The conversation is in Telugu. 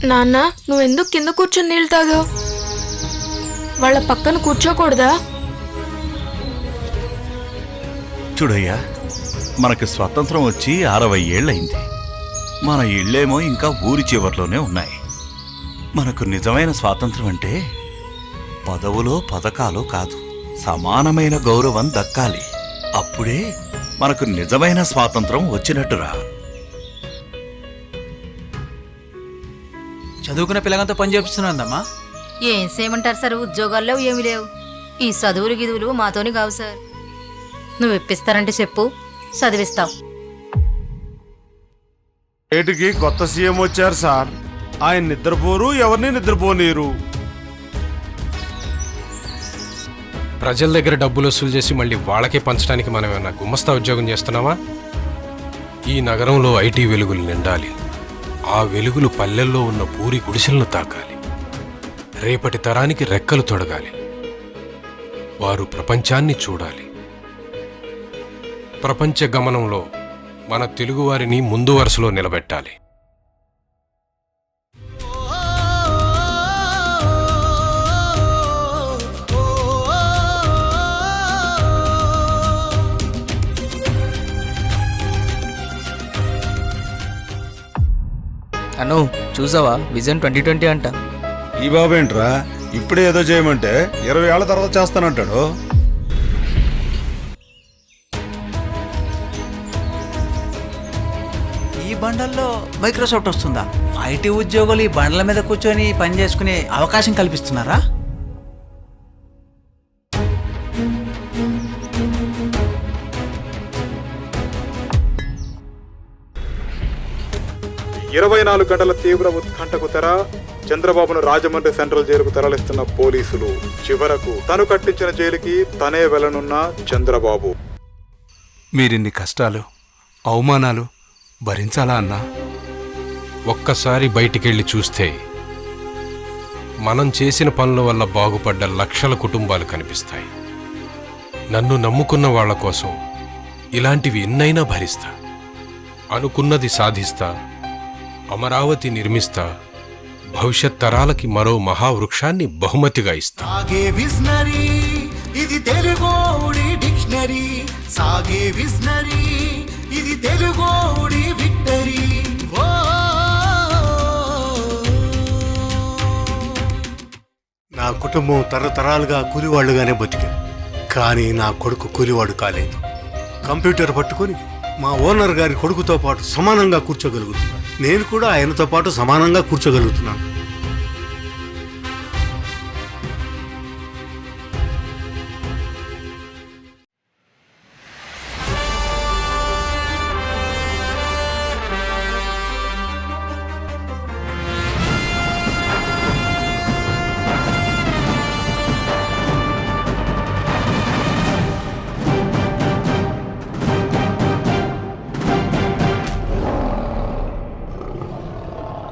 నాన్న నువ్వెందుకు కింద కూర్చొని నీళ్ళు తాగావు? వాళ్ళ పక్కన కూర్చోకూడదా? చూడయ్యా, మనకి స్వతంత్రం వచ్చి 60 ఏళ్ళయింది. మన ఇళ్ళేమో ఇంకా ఊరి చివర్లోనే ఉన్నాయి. మనకు నిజమైన స్వాతంత్రం అంటే పదవులో పథకాలు కాదు, సమానమైన గౌరవం దక్కాలి. అప్పుడే మనకు నిజమైన స్వాతంత్రం వచ్చినట్టురా. చదువుకున్న పిల్లలతో పని చేపిస్తున్నాందమ్మా. ఏం చేయమంటారు సార్, ఉద్యోగాల్లో ఏమీ లేవు. ఈ చదువులు గిదువులు మాతోని కావు సార్. నువ్వు ఇప్పిస్తారంటే చెప్పు, చదివిస్తావు. ఏటికి కొత్త సీఎం వచ్చారు సార్. ఆయన నిద్రపోరు, ఎవరిని నిద్రపోనీరు. ప్రజల దగ్గర డబ్బులు వసూలు చేసి మళ్ళీ వాళ్ళకే పంచడానికి మనం ఏమన్నా గుమస్తా ఉద్యోగం చేస్తున్నామా? ఈ నగరంలో ఐటీ వెలుగులు నిండాలి. ఆ వెలుగులు పల్లెల్లో ఉన్న పూరి గుడిసెలను తాకాలి. రేపటి తరానికి రెక్కలు తొడగాలి. వారు ప్రపంచాన్ని చూడాలి. ప్రపంచ గమనంలో మన తెలుగువారిని ముందు వరుసలో నిలబెట్టాలి. అను చూసావా, విజన్ 2020 అంట. ఈ బాబేంట్రా ఇప్పుడే ఏదో చేయమంటే 20 ఏళ్ల తర్వాత చేస్తానంటాడు. ఈ బండల్లో మైక్రోసాఫ్ట్ వస్తుందా? ఐటీ ఉద్యోగులు ఈ బండల మీద కూర్చొని పని చేసుకునే అవకాశం కల్పిస్తున్నారా? ఇరవై 24 గంటల తీవ్ర ఉత్కంఠకు తెర. చంద్రబాబును రాజమండ్రి సెంట్రల్ జైలుకు తరలిస్తున్న పోలీసులు. చివరకు తను కట్టించిన జైలుకి తనే వెళ్లనున్న చంద్రబాబు. మీరిన్ని కష్టాలు, అవమానాలు భరించాలా అన్నా? ఒక్కసారి బయటికెళ్ళి చూస్తే మనం చేసిన పనుల వల్ల బాగుపడ్డ లక్షల కుటుంబాలు కనిపిస్తాయి. నన్ను నమ్ముకున్న వాళ్ల కోసం ఇలాంటివి ఎన్నైనా భరిస్తా. అనుకున్నది సాధిస్తా. అమరావతి నిర్మిస్తా. భవిష్యత్ తరాలకి మరో మహావృక్షాన్ని బహుమతిగా ఇస్తా. సాగే విజనరీ, ఇది తెలుగోడి డిక్షనరీ. సాగే విజనరీ, ఇది తెలుగోడి విక్టరీ. నా కుటుంబం తరతరాలుగా కూలివాళ్లుగానే బతికాం. కానీ నా కొడుకు కూలివాడు కాలేదు. కంప్యూటర్ పట్టుకొని మా ఓనర్ గారి కొడుకుతో పాటు సమానంగా కూర్చోగలుగుతున్నాను. నేను కూడా ఆయనతో పాటు సమానంగా కూర్చోగలుగుతున్నాను.